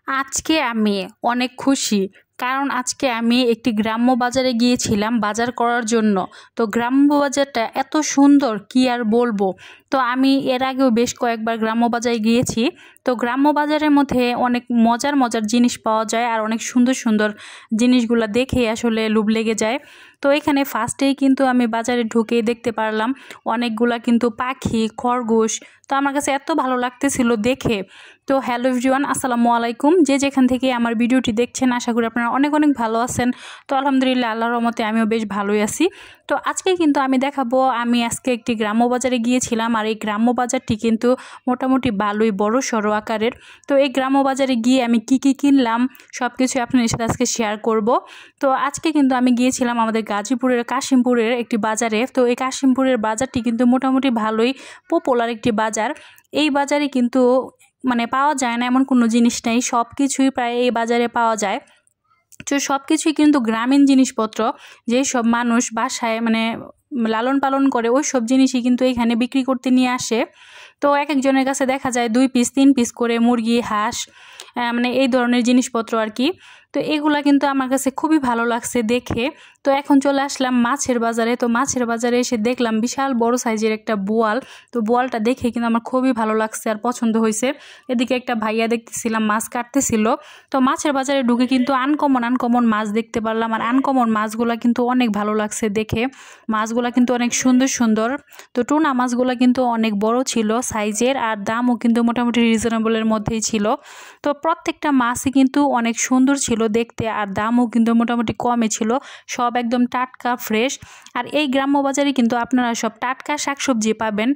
আজকে আমি অনেক খুশি। কারণ আজকে আমি একটি গ্রাম্য বাজারে গিয়েছিলাম বাজার করার জন্য। তো গ্রাম্য বাজারটা এত সুন্দর কি আর বলবো। তো আমি এর আগেও বেশ কয়েকবার গ্রাম্য বাজারে গিয়েছি। তো গ্রাম্য বাজারের মধ্যে অনেক মজার মজার জিনিস পাওয়া যায় আর অনেক সুন্দর সুন্দর জিনিসগুলো দেখে আসলে লোভ লেগে যায়। তো এখানে ফার্স্টেই কিন্তু আমি বাজারে ঢুকেই দেখতে পারলাম অনেকগুলা কিন্তু পাখি, খরগোশ। তো আমার কাছে এত ভালো লাগতেছিল দেখে। তো হ্যালো এভরিওয়ান, আসসালামু আলাইকুম। যে যেখান থেকে আমার ভিডিওটি দেখছেন আশা করি আপনারা অনেক অনেক ভালো আছেন। তো আলহামদুলিল্লাহ, আল্লাহর রহমতে আমিও বেশ ভালোই আছি। তো আজকে কিন্তু আমি দেখাবো আমি আজকে একটি গ্রাম্য বাজারে গিয়েছিলাম আর এই গ্রাম্য বাজারটি কিন্তু মোটামুটি ভালোই বড় সড়ো আকারের। তো এই গ্রাম্য বাজারে গিয়ে আমি কি কি কিনলাম সব কিছু আপনাদের সাথে আজকে শেয়ার করব। তো আজকে কিন্তু আমি গিয়েছিলাম আমাদের গাজীপুরের কাশিমপুরের একটি বাজারে। তো এই কাশিমপুরের বাজারটি কিন্তু মোটামুটি ভালোই পপুলার একটি বাজার। এই বাজারে কিন্তু পাওয়া যায় না এমন কোনো জিনিস নেই, সব কিছুই প্রায় এই বাজারে পাওয়া যায়। তো সব কিছুই কিন্তু গ্রামীণ জিনিসপত্র, যেসব মানুষ বাসায় লালন পালন করে ওই সব জিনিসই কিন্তু এখানে বিক্রি করতে নিয়ে আসে। তো এক একজনের কাছে দেখা যায় 2 পিস 3 পিস করে মুরগি, হাঁস, এই ধরনের জিনিসপত্র আর কি। তো এগুলা কিন্তু আমার কাছে খুবই ভালো লাগছে দেখে। তো এখন চলে আসলাম মাছের বাজারে। তো মাছের বাজারে এসে দেখলাম বিশাল বড় সাইজের একটা বোয়াল। তো বোয়ালটা দেখে কিন্তু আমার খুবই ভালো লাগছে আর পছন্দ হয়েছে। এদিকে একটা ভাইয়া দেখতেছিলাম মাছ কাটতেছিল। তো মাছের বাজারে ঢুকে কিন্তু আনকমন মাছ দেখতে পারলাম আর আনকমন মাছগুলা কিন্তু অনেক ভালো লাগছে দেখে। মাছগুলা কিন্তু অনেক সুন্দর সুন্দর। তো টুনা মাছগুলা কিন্তু অনেক বড় ছিল সাইজের আর দামও কিন্তু মোটামুটি রিজনেবলের মধ্যেই ছিল। তো প্রত্যেকটা মাছই কিন্তু অনেক সুন্দর ছিল দেখতে আর দামও কিন্তু মোটামুটি কমে ছিল, সব একদম টাটকা ফ্রেশ। আর এই গ্রাম্য বাজারে কিন্তু আপনারা সব টাটকা শাকসবজি পাবেন,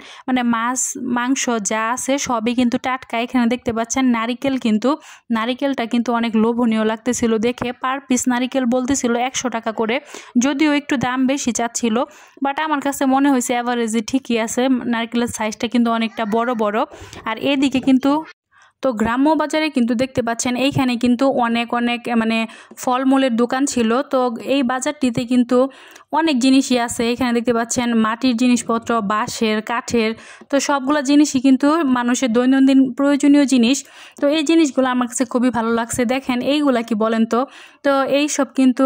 মাছ মাংস যা আছে সবই কিন্তু টাটকা। এখানে দেখতে পাচ্ছেন নারিকেলটা কিন্তু অনেক লোভনীয় লাগতেছিল দেখে। পার পিস নারিকেল বলতেছিল 100 টাকা করে, যদিও একটু দাম বেশি চাচ্ছিল, বাট আমার কাছে মনে হয়েছে অ্যাভারেজে ঠিকই আছে। নারকেলের সাইজটা কিন্তু অনেকটা বড় বড়। আর এদিকে কিন্তু গ্রাম্য বাজারে কিন্তু দেখতে পাচ্ছেন এইখানে কিন্তু অনেক ফলমূলের দোকান ছিল। তো এই বাজারটিতে কিন্তু অনেক জিনিসই আছে। এখানে দেখতে পাচ্ছেন মাটির জিনিসপত্র, বাঁশের, কাঠের। তো সবগুলো জিনিসই কিন্তু মানুষের দৈনন্দিন প্রয়োজনীয় জিনিস। তো এই জিনিসগুলো আমার কাছে খুবই ভালো লাগছে। দেখেন এইগুলা কি বলেন তো। তো এই সব কিন্তু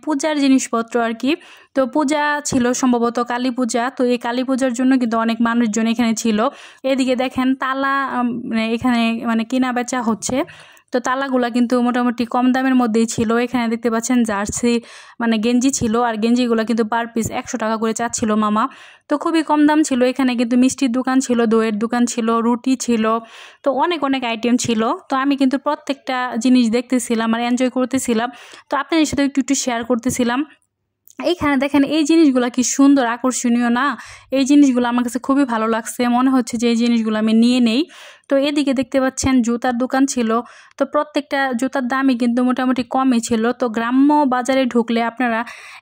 পূজার জিনিসপত্র আর কি। তো পূজা ছিল সম্ভবত কালী পূজা। তো এই কালী পূজার জন্য কিন্তু অনেক মানুষজন এখানে ছিল। এদিকে দেখেন তালা এখানে কেনা বেচা হচ্ছে। তো তালাগুলা কিন্তু মোটামুটি কম দামের মধ্যেই ছিল। এখানে দেখতে পাচ্ছেন জার্সি গেঞ্জি ছিল আর গেঞ্জিগুলো কিন্তু পার পিস 100 টাকা করে চাচ্ছিল মামা। তো খুবই কম দাম ছিল। এখানে কিন্তু মিষ্টির দোকান ছিল, দইয়ের দোকান ছিল, রুটি ছিল। তো অনেক আইটেম ছিল। তো আমি কিন্তু প্রত্যেকটা জিনিস দেখতেছিলাম আর এনজয় করতেছিলাম। তো আপনাদের সাথে একটু শেয়ার করতেছিলাম। এইখানে দেখেন এই জিনিসগুলো কি সুন্দর আকর্ষণীয় না। এই জিনিসগুলো আমার কাছে খুবই ভালো লাগছে, মনে হচ্ছে যে এই জিনিসগুলো আমি নিয়ে নেই। তো এদিকে দেখতে পাচ্ছেন জুতার দোকান ছিল। তো প্রত্যেকটা জুতার দামই কিন্তু মোটামুটি কমই ছিল। তো গ্রাম্য বাজারে ঢুকলে আপনারা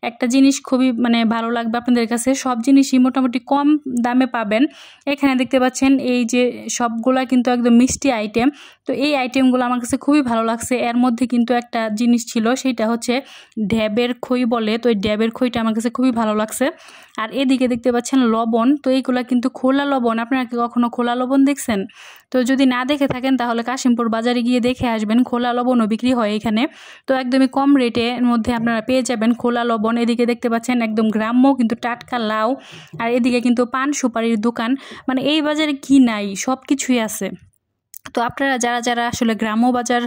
একটা জিনিস খুবই ভালো লাগবে আপনাদের কাছে, সব জিনিসই মোটামুটি কম দামে পাবেন। এখানে দেখতে পাচ্ছেন এই যে সবগুলা কিন্তু একদম মিষ্টি আইটেম। তো এই আইটেমগুলো আমার কাছে খুবই ভালো লাগছে। এর মধ্যে কিন্তু একটা জিনিস ছিল, সেটা হচ্ছে ঢ্যাবের খই বলে। তো এই ঢ্যাবের খইটা আমার কাছে খুবই ভালো লাগছে। আর এদিকে দেখতে পাচ্ছেন লবণ। তো এইগুলা কিন্তু খোলা লবণ। আপনারা কি কখনো খোলা লবণ দেখছেন? তো যদি না দেখে থাকেন তাহলে কাশিমপুর বাজারে গিয়ে দেখে আসবেন, খোলা লবণও বিক্রি হয় এখানে। তো একদমই কম রেটের মধ্যে আপনারা পেয়ে যাবেন খোলা লবণ। এদিকে দেখতে পাচ্ছেন একদম গ্রাম্য কিন্তু টাটকা লাউ। আর এদিকে কিন্তু পান সুপারির দোকান। এই বাজারে কি নাই, সব কিছুই আছে। তো আপনারা যারা যারা আসলে গ্রাম্য বাজার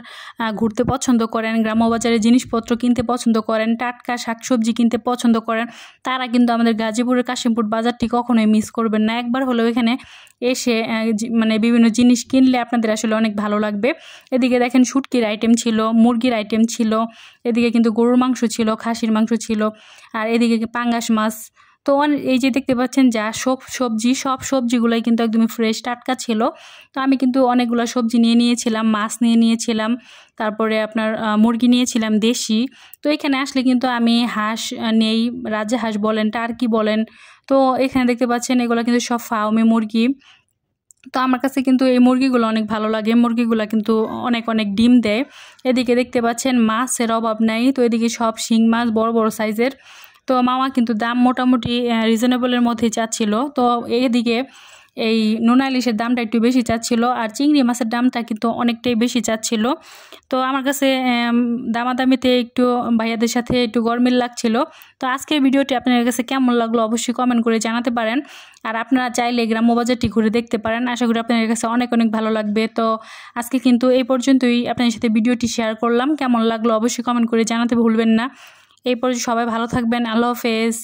ঘুরতে পছন্দ করেন, গ্রাম্য বাজারে জিনিসপত্র কিনতে পছন্দ করেন, টাটকা শাকসবজি কিনতে পছন্দ করেন, তারা কিন্তু আমাদের গাজীপুরের কাশিমপুর বাজারটি কখনোই মিস করবেন না। একবার হলেও এখানে এসে বিভিন্ন জিনিস কিনলে আপনাদের আসলে অনেক ভালো লাগবে। এদিকে দেখেন শুটকির আইটেম ছিল, মুরগির আইটেম ছিল, এদিকে কিন্তু গরুর মাংস ছিল, খাসির মাংস ছিল, আর এদিকে পাঙ্গাস মাছ। তো এই যে দেখতে পাচ্ছেন যা সব সবজিগুলাই কিন্তু একদমই ফ্রেশ টাটকা ছিল। তো আমি কিন্তু অনেকগুলো সবজি নিয়ে নিয়েছিলাম, মাছ নিয়ে নিয়েছিলাম, তারপরে আপনার মুরগি নিয়েছিলাম দেশি। তো এখানে আসলে কিন্তু আমি হাঁস নেই, রাজহাঁস বলেন, টার্কি বলেন। তো এখানে দেখতে পাচ্ছেন এগুলো কিন্তু সব ফার্মে মুরগি। তো আমার কাছে কিন্তু এই মুরগিগুলো অনেক ভালো লাগে। মুরগিগুলো কিন্তু অনেক ডিম দেয়। এদিকে দেখতে পাচ্ছেন মাছের অভাব নাই। তো এদিকে সব শিং মাছ বড় বড় সাইজের। তো মামা কিন্তু দাম মোটামুটি রিজনেবলের মধ্যেই চাচ্ছিল। তো এদিকে এই নোনা ইলিশের দামটা একটু বেশি চাচ্ছিল, আর চিংড়ি মাছের দামটা কিন্তু অনেকটাই বেশি চাচ্ছিল। তো আমার কাছে দামাদামিতে একটু ভাইয়াদের সাথে একটু গরমিল লাগছিল। তো আজকের ভিডিওটি আপনাদের কাছে কেমন লাগলো অবশ্যই কমেন্ট করে জানাতে পারেন। আর আপনারা চাইলে গ্রাম্য বাজারটি ঘুরে দেখতে পারেন, আশা করি আপনাদের কাছে অনেক অনেক ভালো লাগবে। তো আজকে কিন্তু এই পর্যন্তই আপনাদের সাথে ভিডিওটি শেয়ার করলাম, কেমন লাগলো অবশ্যই কমেন্ট করে জানাতে ভুলবেন না। এই পর্যন্ত সবাই ভালো থাকবেন, আল্লাহ হাফেজ।